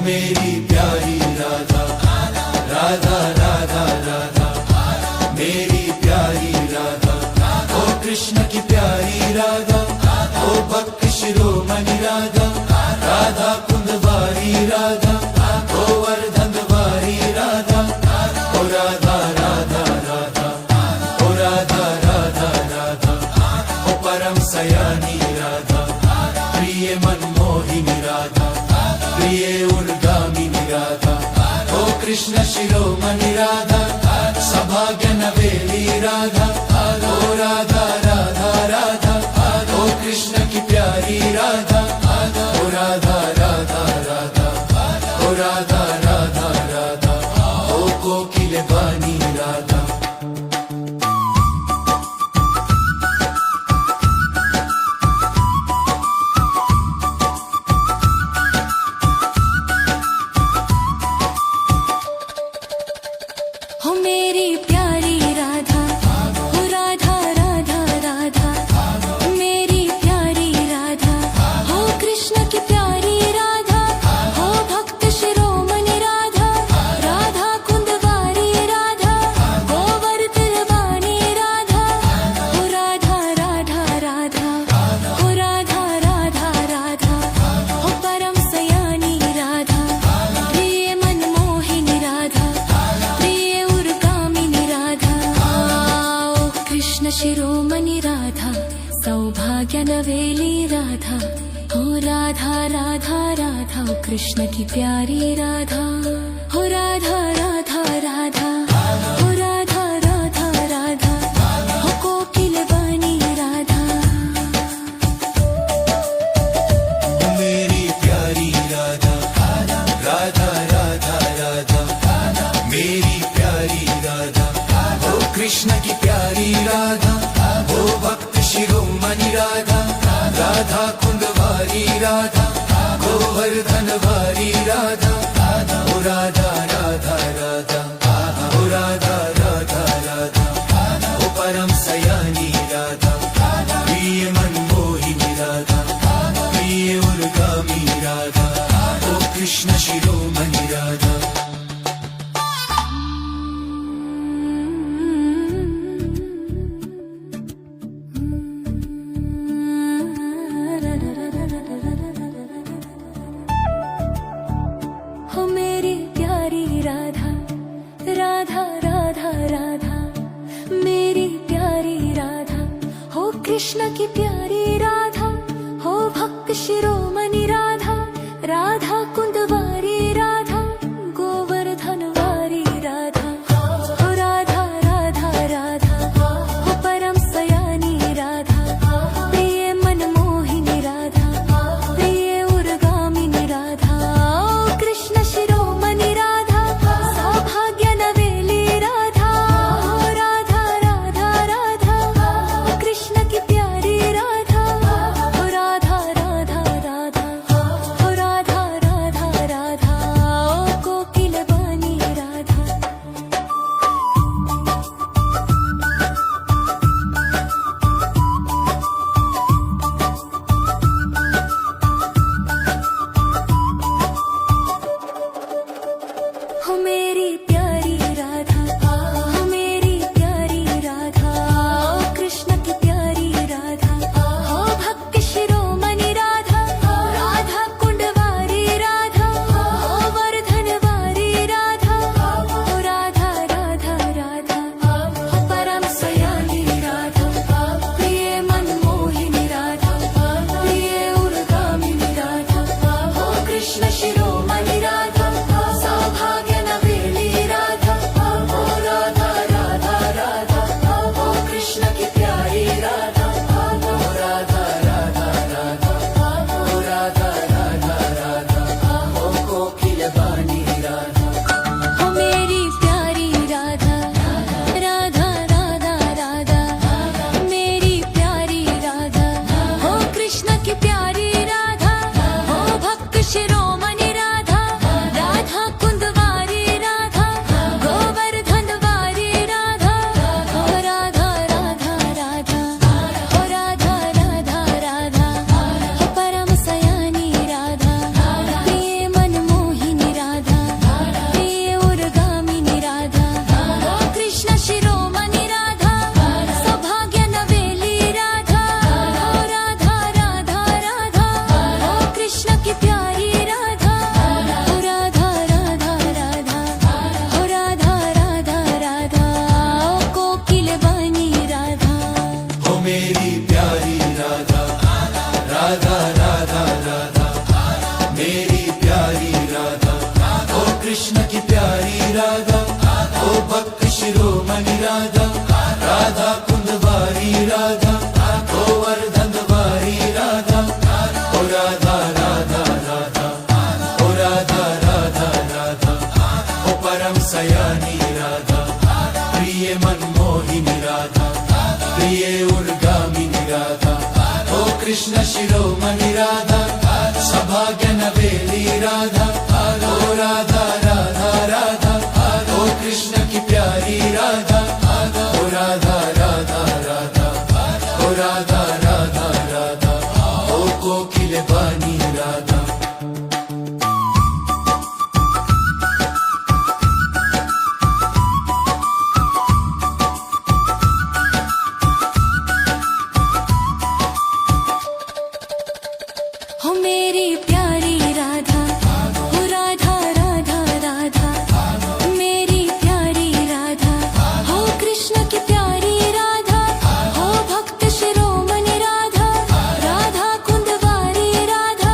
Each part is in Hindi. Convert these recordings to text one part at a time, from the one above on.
मेरी प्यारी राधा, राधा राधा राधा, मेरी प्यारी राधा, ओ कृष्ण की प्यारी राधा, ओ भक्त शिरोमणि राधा, राधा कुंदवारी राधा, ओ वर्धनवारी राधा, ओ राधा राधा राधा, ओ राधा राधा राधा, ओ परम सयानी राधा, प्रिय मनमोहिनी राधा, प्रिय उर्गामिनी राधा, ओ कृष्ण शिरोमणि राधा, सभाग्य नवेली राधा, ओ राधा राधा राधा, ओ कृष्ण की प्यारी राधा, ओ राधा राधा राधा, ओ राधा राधा राधा, ओ कोकिल वाणी राधा। हो मेरी प्यारी राधा, हो राधा राधा राधा, मेरी प्यारी राधा, हो कृष्ण की प्यारी राधा, हो भक्त शिरोमणि राधा, राधा कुंदवारी राधा, गोवर्धन वाणी राधा, हो राधा राधा राधा, हो राधा राधा राधा, हो परम सयानी राधा, प्रिय मनमोहिनी राधा, प्रिय उर्गामिनी राधा, ओ कृष्ण शिरोमणि राधा, सौभाग्य नवेली राधा, हो राधा राधा राधा, ओ कृष्ण की प्यारी राधा, हो राधा राधा राधा, हो राधा राधा राधा, हो कोकिल वाणी राधा। मेरी प्यारी राधा, राधा राधा राधा, मेरी प्यारी राधा, ओ कृष्ण की प्यारी राधा, ओ भक्त शिरोमणि राधा, राधा कुंदवारी राधा, गोवर्धनवारी राधा, ओ राधा राधा राधा, ओ राधा राधा राधा, ओ परम सयानी राधा, प्रिय मनमोहिनी राधा, प्रिय उर्गामी राधा, ओ कृष्ण शिरोमणि राधा। हो मेरी प्यारी राधा, राधा राधा राधा, मेरी प्यारी राधा, हो कृष्ण की प्यारी राधा, हो भक्त शिरोमणि राधा, राधा कुंदवारी राधा, गोवर्धन वारी राधा, हो राधा राधा राधा, हो परम सयानी राधा, प्रिय मनमोहिनी राधा, प्रिय उर्गामिनी राधा, ओ कृष्ण शिरोमणि राधा, सौभाग्य नवेली राधा, हो राधा राधा राधा, ओ कृष्ण की प्यारी राधा, हो राधा राधा राधा। कृष्ण की प्यारी राधा, ओ भक्त शिरोमणि राधा, राधा कुंदवारी राधा, गोवर्धन वारी राधा, ओ राधा राधा राधा, ओ राधा राधा राधा, ओ परम सयानी राधा, प्रिय मनमोहिनी राधा, प्रिय उर्गामिनी राधा, ओ कृष्ण शिरोमणि राधा, सभाग्य नवेली राधा, ओ राधा राधा राधा, ओ कृष्ण की प्यारी राधा, ओ राधा राधा राधा, ओ राधा राधा राधा, ओ कोकिल बानी राधा। हो मेरी प्यारी राधा, हो राधा राधा राधा, मेरी प्यारी राधा, हो कृष्ण की प्यारी राधा, हो भक्त शिरोमणि राधा, राधा कुंदवारी राधा,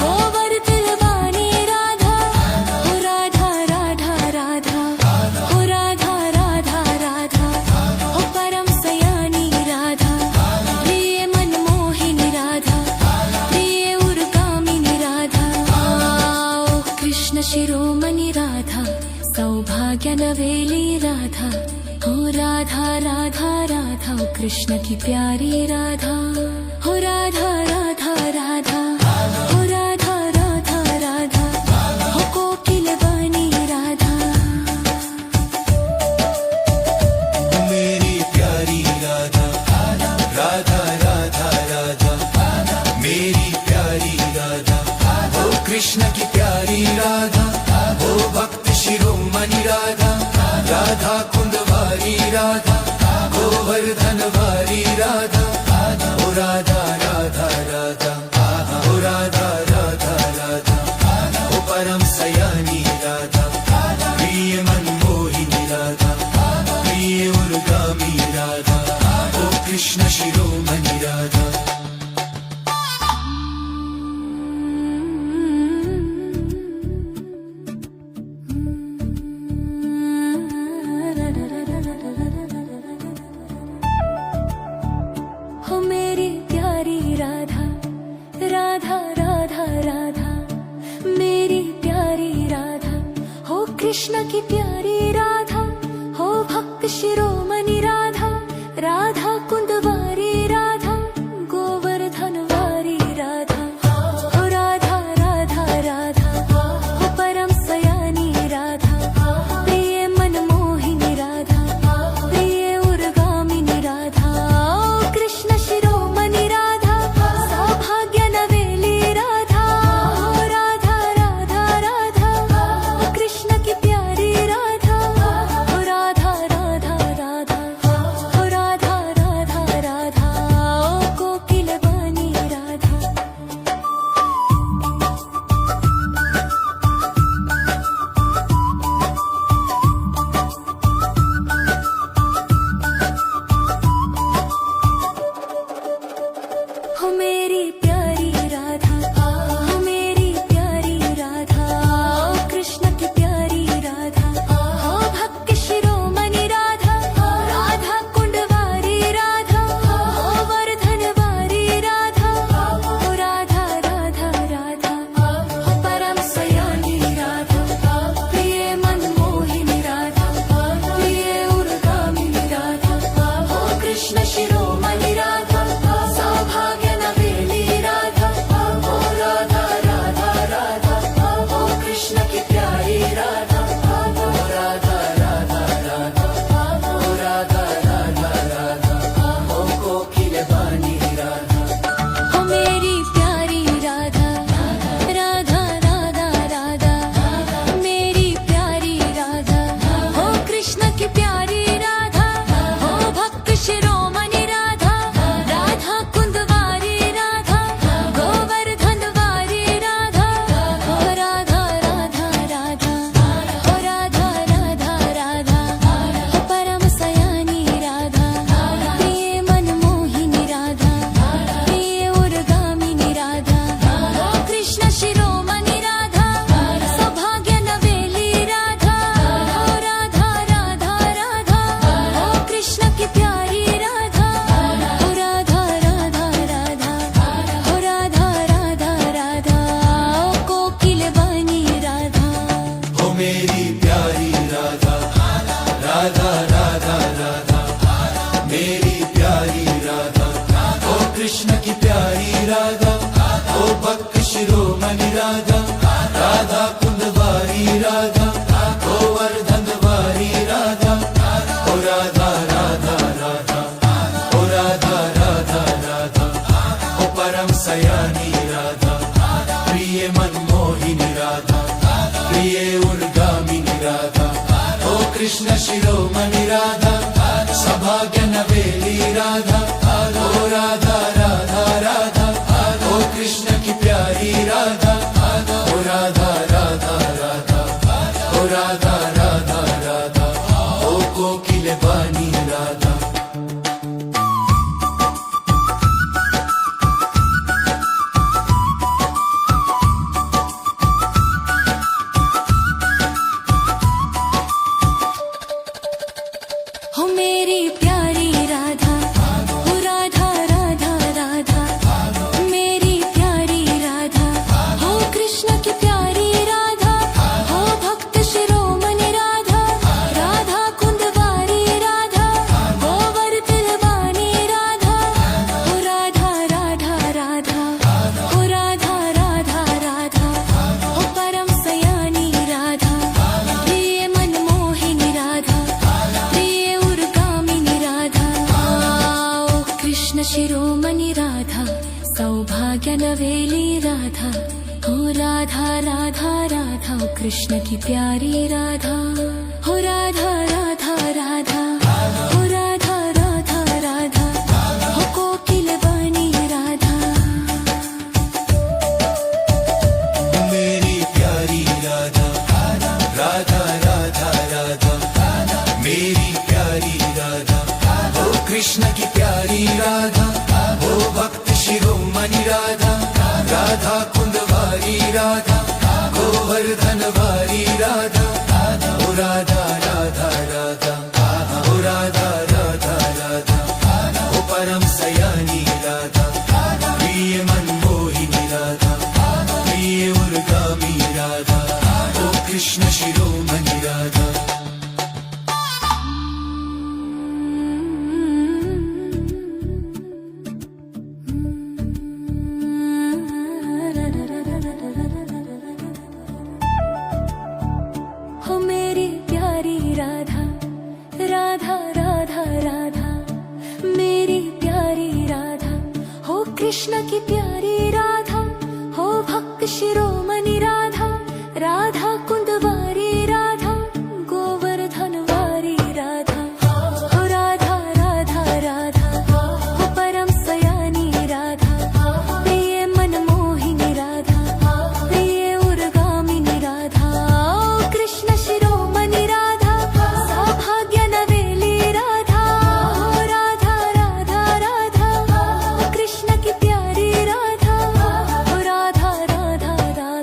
गोवर्धन वाणी राधा, हो राधा राधा राधा, हो राधा राधा राधा, हो परम सयानी राधा, प्रिय मनमोहिनी राधा, प्रिय उर्गामिनी राधा, ओ कृष्ण शिरोमणि राधा, सौभाग्य नवेली राधा, हो राधा राधा राधा, ओ कृष्ण की प्यारी राधा, हो राधा राधा राधा, हो राधा राधा राधा, हो कोकिल वाणी राधा। मेरी प्यारी राधा, राधा राधा राधा, मेरी प्यारी राधा, ओ कृष्ण की प्यारी राधा, ओ भक्त शिरोमणि राधा, राधा कुंदवारी राधा, गोवर्धन वारी राधा, ओ राधा राधा राधा, ओ राधा राधा राधा, ओ परम सयानी राधा, प्रिय मनमोहिनी राधा, प्रिय उर्गामी राधा, ओ कृष्ण शिरोमणि राधा। हो मेरी प्यारी राधा, राधा राधा राधा, मेरी प्यारी राधा, हो कृष्ण की प्यारी राधा, हो भक्त शिरोमणि राधा, राधा कुंदवारी राधा, गोवर्धन वारी राधा, हो राधा राधा राधा, हो परम सयानी राधा, प्रिय मनमोहिनी राधा, प्रिय उर्गामिनी राधा, ओ कृष्ण शिरोमणि राधा, सौभाग्य नवेली राधा, हो राधा राधा राधा, हो कृष्ण की प्यारी राधा, हो राधा राधा राधा, हो राधा राधा मोहिनी राधा प्रिये उर्गामिनी राधा ओ कृष्ण शिरोमणि राधा सभाग्य नवेली राधा ओ राधा राधा राधा ओ कृष्ण की प्यारी राधा ओ राधा राधा राधा ओ राधा राधा राधा ओ कोकिल बानी राधा हो मेरी प्यारी राधा हो राधा राधा राधा मेरी प्यारी राधा हो कृष्ण की प्यारी राधा हो भक्त शिरोमणि राधा राधा कुंदवारी राधा गोवर्धन वाणी राधा हो राधा राधा राधा हो राधा राधा राधा हो परम सयानी राधा प्रिय मनमोहिनी राधा प्रिय उर्गामिनी राधा ओ कृष्ण शिरोमणि राधा सौभाग्य नवेली राधा हो राधा राधा राधा ओ कृष्ण की प्यारी राधा हो राधा राधा राधा हो राधा राधा राधा हो कोकिल वाणी राधा मेरी प्यारी राधा राधा राधा राधा मेरी प्यारी राधा ओ कृष्ण की प्यारी राधा ओ भक्त शिरोमणि राधा राधा कुंदवारी राधा गोवर्धन वारी राधा ओ राधा राधा राधा ओ राधा राधा राधा ओ परम सयानी राधा प्रिय मनमोहिनी राधा प्रिय उर्गामी राधा ओ कृष्ण शिरोमणि राधा हो मेरी प्यारी राधा राधा राधा राधा मेरी प्यारी राधा हो कृष्ण की प्यारी राधा हो भक्त शिरोमणि राधा राधा कुंदवारी राधा गोवर्धन वारी राधा हो राधा राधा राधा हो परम सयानी राधा प्रिय मनमोहिनी राधा प्रिय उर्गामिनी राधा ओ कृष्ण शिरोमणि राधा सौभाग्य नवेली राधा हो राधा राधा राधा हो कृष्ण की प्यारी राधा हो राधा राधा राधा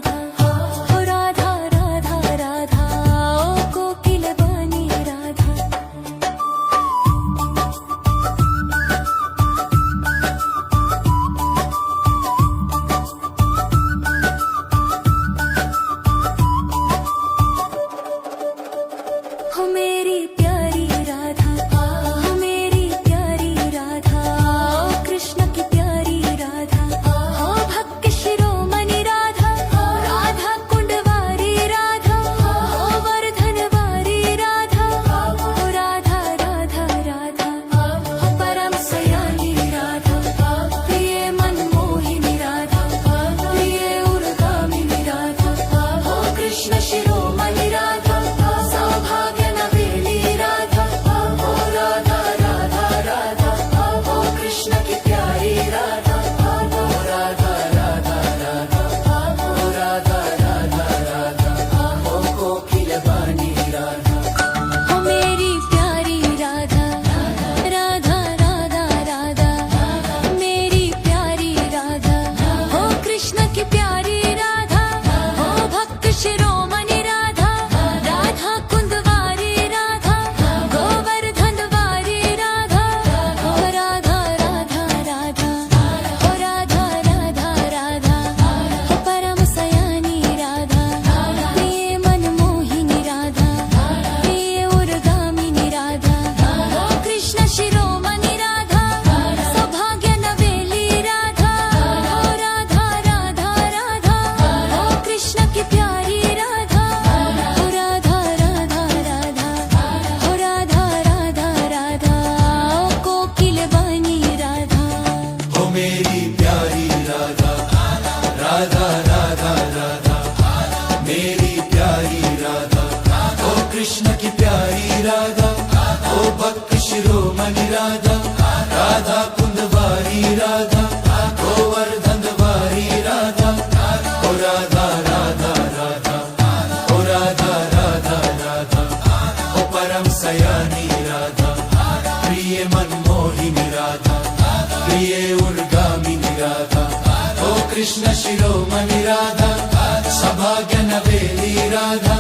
नवेली राधा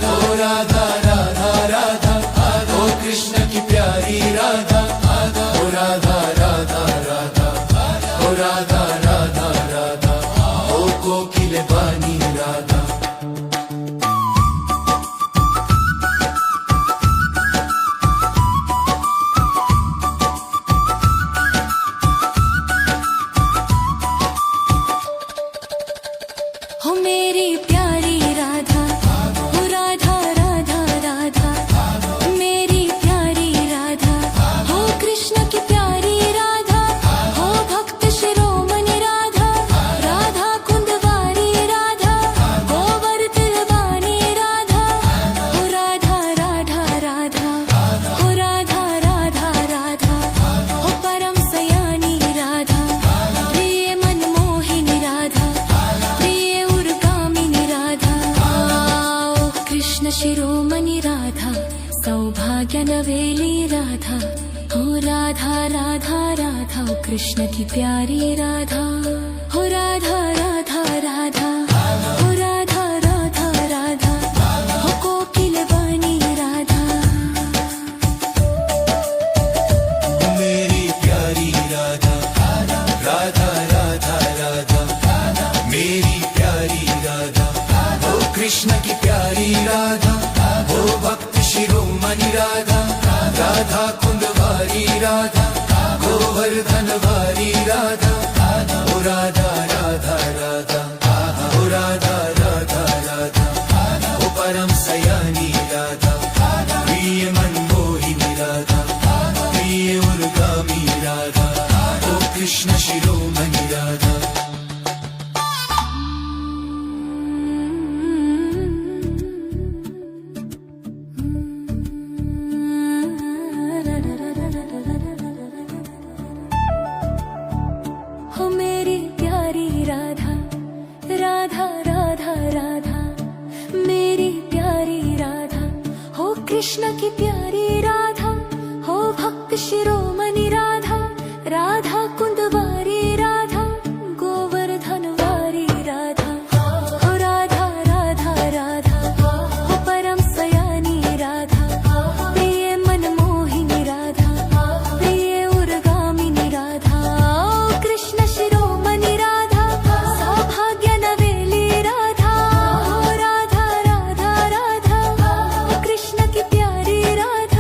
ओ राधा राधा राधा ओ कृष्ण की प्यारी राधा ओ राधा राधा राधा ओ राधा राधा राधा ओ कोकिल बानी राधा हो मेरी प्यारी राधा हो राधा राधा राधा मेरी प्यारी राधा हो कृष्ण की प्यारी राधा हो भक्त शिरोमणि राधा राधा कुंदवारी राधा गोवर्धन वाणी राधा हो राधा राधा राधा हो राधा राधा राधा हो परम सयानी राधा प्रिय मनमोहिनी राधा प्रिय उर्गामिनी राधा ओ कृष्ण शिरोमणि राधा सौभाग्य नवेली राधा हो राधा राधा राधा ओ कृष्ण की प्यारी राधा हो राधा राधा राधा हो राधा राधा राधा हो कोकिल वाणी राधा मेरी प्यारी राधा राधा राधा राधा मेरी प्यारी राधा ओ कृष्ण की प्यारी राधा ओ भक्त शिरोमणि राधा राधा कुंदवारी राधा गोवर्धन वारी राधा ओ राधा राधा राधा ओ राधा राधा राधा ओ परम सयानी राधा प्रिय मनमोहिनी राधा प्रिय उर्गामी राधा ओ कृष्ण शिरोमणि राधा हो मेरी प्यारी राधा राधा राधा राधा मेरी प्यारी राधा हो कृष्ण की प्यारी राधा हो भक्त शिरोमणि राधा राधा कुंदवारी राधा गोवर्धन वारी राधा हो राधा राधा राधा हो परम सयानी राधा प्रिय मनमोहिनी राधा प्रिय उर्गामिनी राधा ओ कृष्ण शिरोमणि राधा सौभाग्य नवेली राधा हो राधा राधा राधा ओ कृष्ण की प्यारी राधा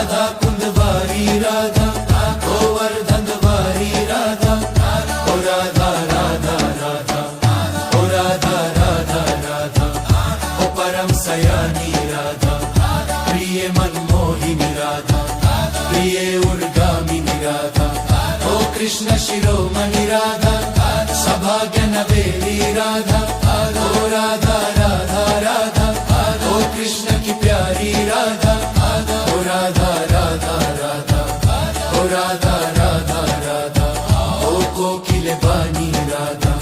राधा कुंदवारी राधा गोवर्धन वारी राधा ओ राधा राधा राधा ओ राधा राधा राधा ओ परम सयानी राधा प्रिय मनमोहिनी राधा प्रिय उर्गामिनी राधा ओ कृष्ण शिरोमणि राधा सभाग्य नवेली राधा ओ राधा राधा राधा ओ कृष्ण की प्यारी राधा ओ राधा राधा राधा ओ राधा राधा राधा ओ कोकिल बानी राधा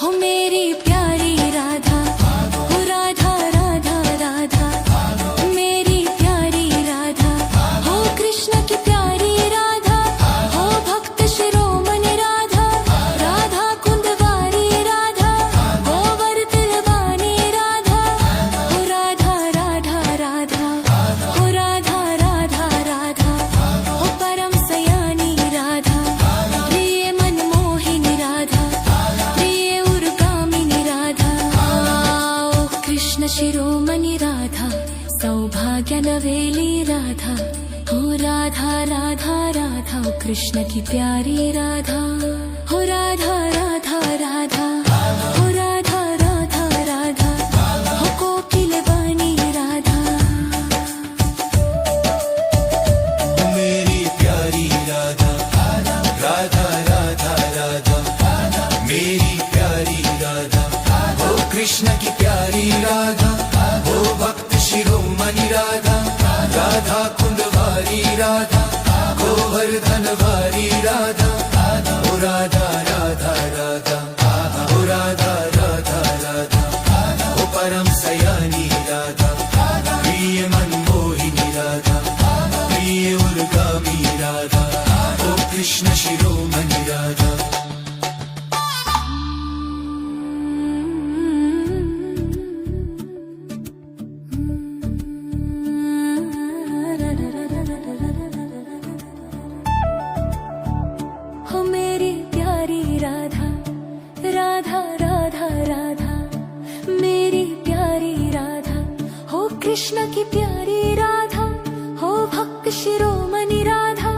हो मेरी प्यारी राधा हो राधा राधा राधा मेरी प्यारी राधा हो कृष्ण की प्यारी राधा हो भक्त शिरोमणि राधा राधा कुंदवारी राधा गोवर्धन वाणी राधा हो राधा राधा राधा हो राधा राधा राधा हो परम सयानी राधा प्रिय मनमोहिनी राधा प्रिय उर्गामिनी राधा ओ कृष्ण शिरोमणि राधा सौभाग्य नवेली राधा हो राधा राधा राधा ओ कृष्ण की प्यारी राधा हो राधा राधा राधा हो राधा राधा राधा हो कोकिल वाणी राधा मेरी प्यारी राधा राधा राधा राधा मेरी प्यारी राधा ओ कृष्ण की प्यारी राधा ओ भक्त शिरोमणि राधा राधा कुंदवारी राधा गोवर्धन वारी राधा ओ राधा राधा राधा ओ राधा राधा राधा ओ परम सयानी राधा प्रिय मनमोहिनी राधा प्रिय उर्गामी राधा ओ कृष्ण शिरोमणि राधा हो मेरी प्यारी राधा राधा राधा राधा मेरी प्यारी राधा हो कृष्ण की प्यारी राधा हो भक्त शिरोमणि राधा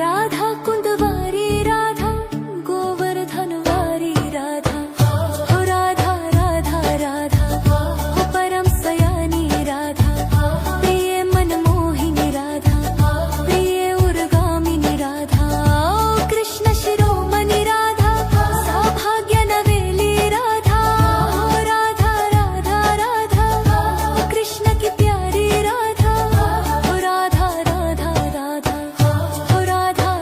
राधा कुंदवारी राधा गोवर्धन वारी राधा हो राधा राधा राधा हो परम सयानी राधा प्रिय मनमोहिनी राधा प्रिय उर्गामिनी राधा ओ कृष्ण शिरोमणि राधा सौभाग्य नवेली राधा हो राधा राधा राधा हो कृष्ण की प्यारी राधा हो राधा राधा राधा हो राधा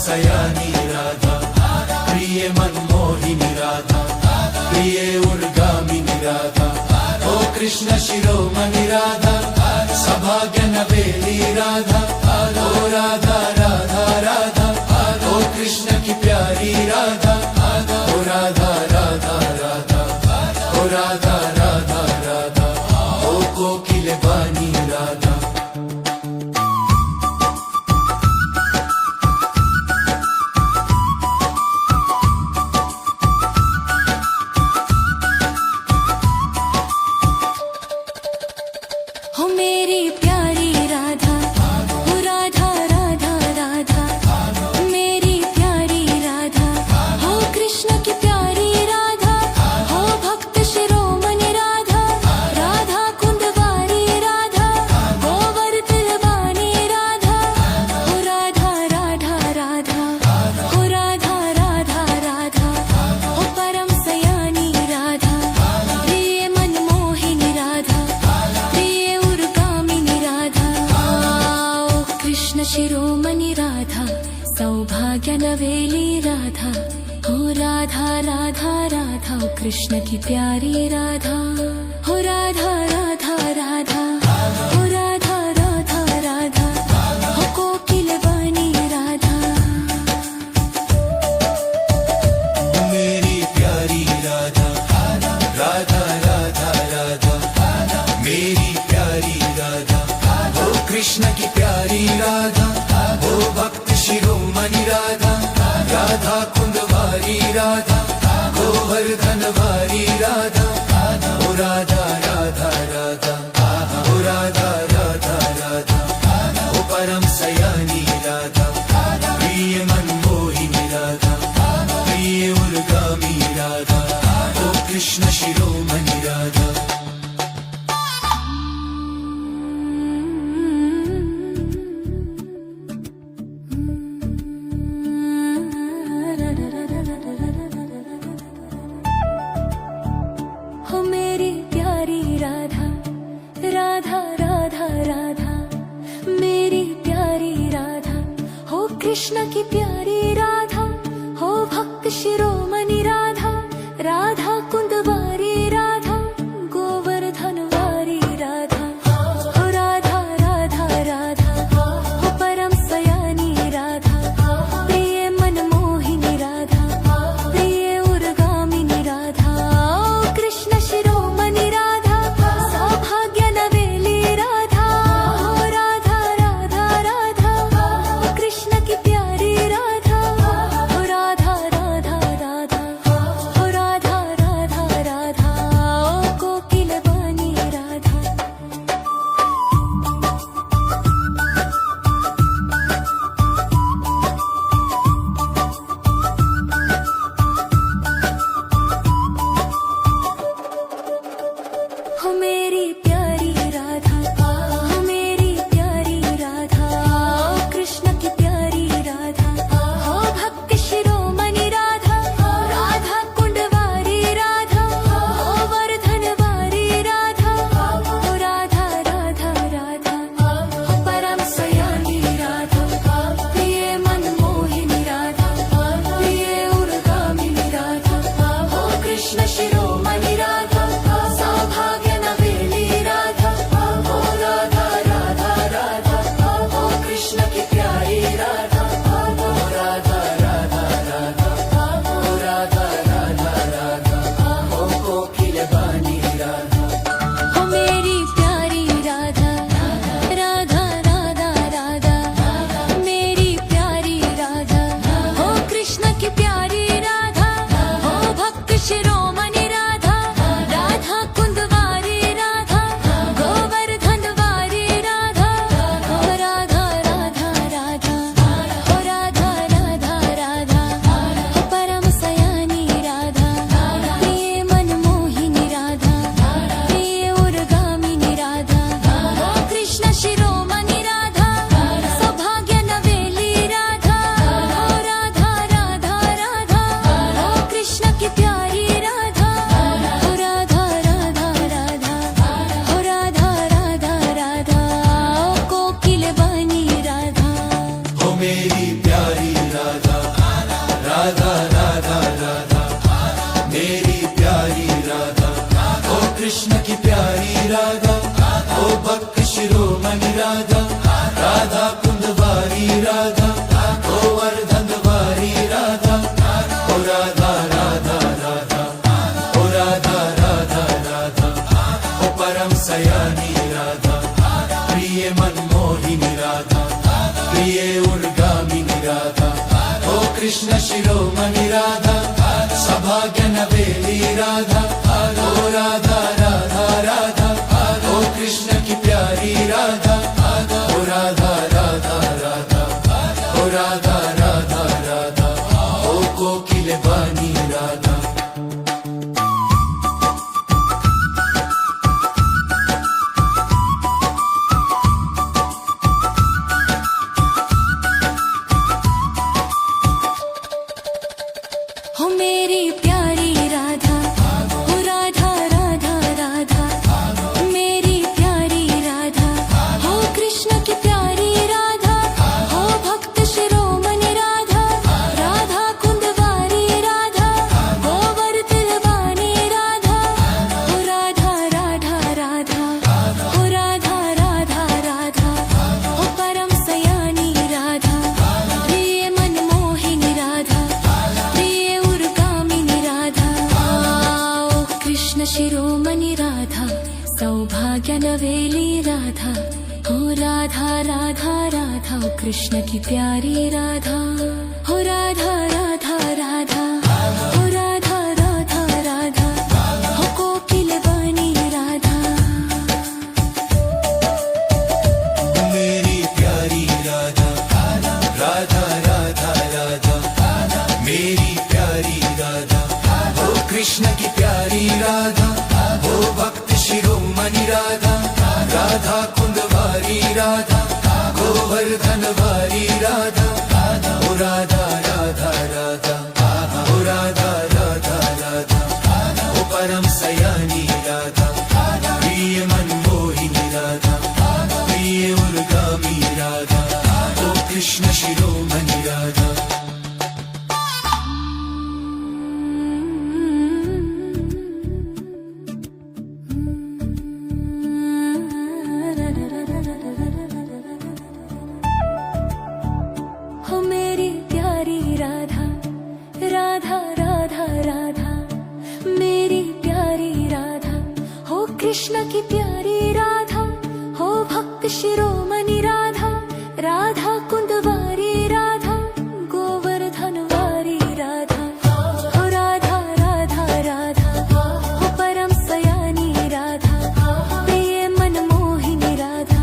सयानी राधा, प्रिय मनमोहिनी राधा, प्रिय उर्गामिनी राधा, ओ कृष्ण शिरोमणि राधा, सभाग्य नवेली राधा, ओ राधा राधा राधा, ओ कृष्ण की प्यारी राधा, ओ राधा राधा राधा, ओ राधा राधा राधा, ओ कोकिल बानी राधा। हो मेरी प्यारी राधा, हो राधा राधा राधा, मेरी प्यारी राधा, हो कृष्ण की प्यारी राधा, हो भक्त शिरोमणि राधा, राधा कुंदवारी राधा, गोवर्धन वाणी राधा, हो राधा राधा राधा, हो राधा राधा राधा, हो परम सयानी राधा, प्रिय मनमोहिनी राधा, प्रिय उर्गामिनी राधा, ओ कृष्ण शिरोमणि राधा, सौभाग्य नवेली राधा, हो राधा राधा राधा, ओ कृष्ण की प्यारी राधा, हो राधा राधा राधा, हो राधा राधा राधा, हो कोकिल वाणी राधा। मेरी प्यारी राधा, राधा राधा राधा, मेरी प्यारी राधा, ओ कृष्ण की प्यारी राधा, ओ भक्त शिरोमणि राधा, राधा कुंदवारी राधा, गोवर्धन वारी राधा, ओ राधा राधा राधा, ओ राधा राधा राधा, ओ परम सयानी राधा, प्रिय मनमोहिनी राधा, प्रिय उर्गामी राधा, ओ कृष्ण शिरोमणि राधा। हो मेरी प्यारी राधा, राधा राधा राधा, मेरी प्यारी राधा, हो कृष्ण की प्यारी राधा, हो भक्त शिरोमणि राधा, राधा कुंदवारी राधा, गोवर्धन वारी राधा, हो राधा राधा राधा, हो परम सयानी राधा, प्रिय मनमोहिनी राधा, प्रिय उर्गामिनी राधा, ओ कृष्ण शिरोमणि राधा, सौभाग्य नवेली राधा, हो राधा राधा राधा, ओ कृष्ण की प्यारी राधा, शिरोमणि राधा राधा कुंदवारी राधा गोवर्धन वारी राधा ओ राधा राधा राधा ओ राधा राधा राधा ओ परम सयानी राधा प्रिय मनमोहिनी राधा प्रिय उर्गामिनी राधा ओ कृष्ण शिरोमणि राधा सभाग्य नवेली राधा ओ राधा राधा राधा ओ कृष्ण की प्यारी राधा ओ राधा राधा राधा ओ राधा राधा राधा ओ कोकिल वाणी राधा हो मेरी प्यारी राधा हो राधा राधा राधा मेरी प्यारी राधा हो कृष्ण की प्यारी राधा हो भक्त शिरोमणि राधा राधा कुंदवारी राधा गोवर्धन वाणी राधा हो राधा राधा राधा हो राधा राधा राधा हो परम सयानी राधा प्रिय मनमोहिनी राधा प्रिय उर्गामिनी राधा ओ कृष्ण शिरोमणि राधा सौभाग्य नवेली राधा हो राधा राधा राधा ओ कृष्ण की प्यारी राधा हो राधा राधा राधा हो राधा राधा राधा हो कोकिल वाणी राधा मेरी प्यारी राधा राधा राधा राधा मेरी प्यारी राधा ओ कृष्ण की प्यारी राधा ओ भक्त शिरोमणि राधा राधा कुंदवारी राधा गोवर्धन वारी राधा ओ राधा राधा राधा ओ राधा राधा राधा ओ परम सयानी राधा प्रिय मनमोहिनी राधा प्रिय उर्गामी राधा ओ कृष्ण शिरोमणि राधा हो मेरी प्यारी राधा राधा राधा राधा मेरी प्यारी राधा हो कृष्ण की प्यारी राधा हो भक्त शिरोमणि राधा राधा कुंदवारी राधा गोवर्धन वारी राधा हो राधा राधा राधा हो परम सयानी राधा प्रिय मनमोहिनी राधा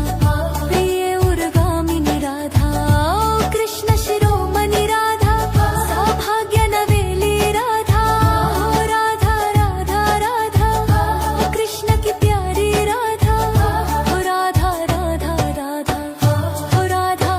प्रिय उर्गामिनी राधा ओ कृष्ण शिरोमणि राधा सौभाग्य नवेली राधा हो राधा राधा राधा हो कृष्ण की प्यारी राधा हो राधा राधा राधा हो राधा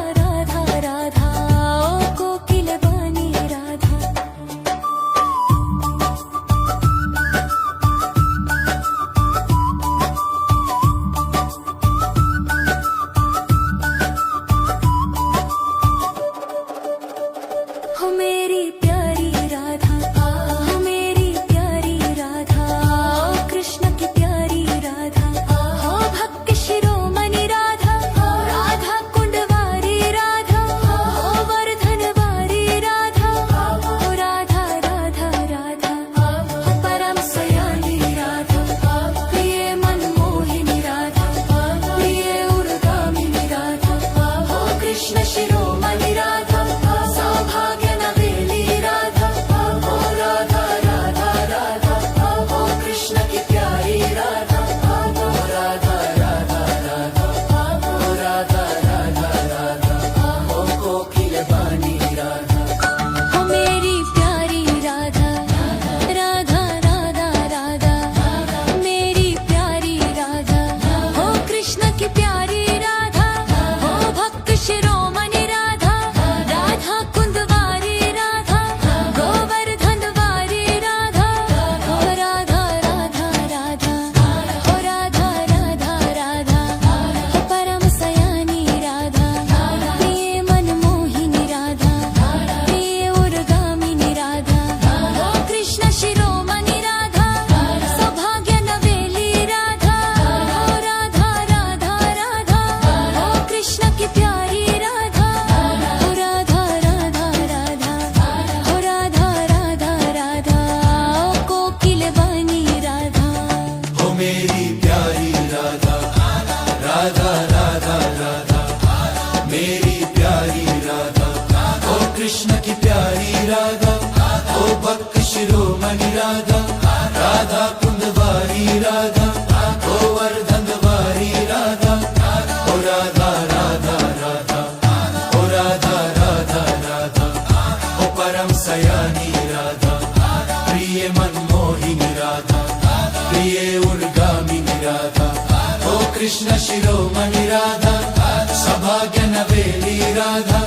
कृष्ण शिरोमणि राधा सौभाग्य नवेली राधा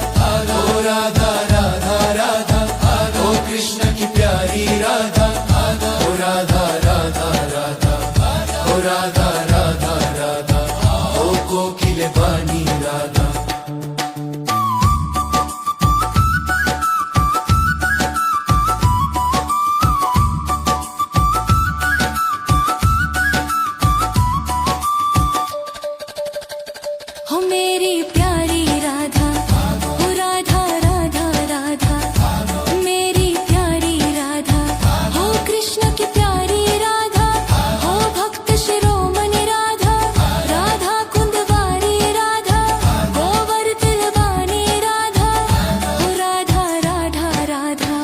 ओ राधा राधा राधा ओ कृष्ण की प्यारी राधा ओ राधा राधा राधा ओ राधा राधा राधा ओ कोकिल बानी राधा हो मेरी प्यारी राधा हो राधा राधा राधा मेरी प्यारी राधा हो कृष्ण की प्यारी राधा हो भक्त शिरोमणि राधा राधा कुंदवारी राधा गोवर्धन वाणी राधा हो राधा राधा राधा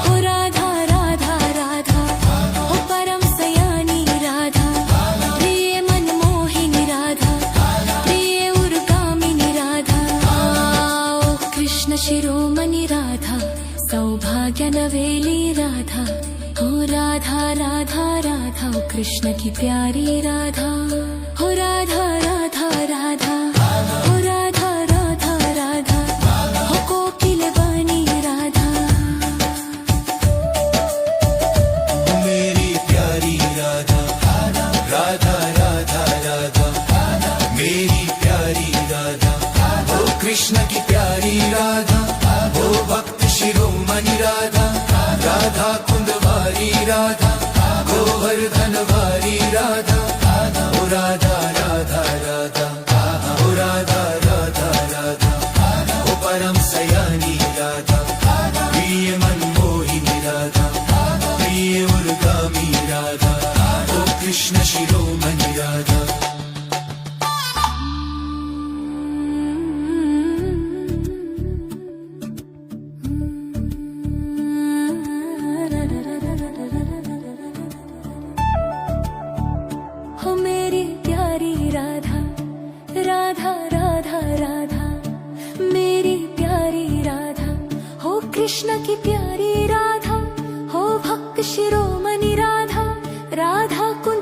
हो राधा राधा राधा हो परम सयानी राधा प्रिय मनमोहिनी राधा प्रिय उर्गामिनी राधा ओ कृष्ण शिरोमणि राधा सौभाग्य नवेली राधा हो राधा राधा राधा ओ कृष्ण की प्यारी राधा हो राधा राधा राधा हो राधा राधा राधा हो कोकिल वाणी राधा मेरी प्यारी राधा राधा राधा राधा मेरी प्यारी राधा ओ कृष्ण की प्यारी राधा ओ भक्त शिरोमणि राधा राधा कुंदवारी राधा गोवर्धन वारी राधा ओ राधा राधा राधा ओ राधा राधा राधा ओ परम सयानी राधा प्रिय मनमोहिनी राधा प्रिय उर्गामी राधा ओ कृष्ण शिरोमणि राधा हो मेरी प्यारी राधा राधा राधा राधा मेरी प्यारी राधा हो कृष्ण की प्यारी राधा हो भक्त शिरोमणि राधा राधा कुंद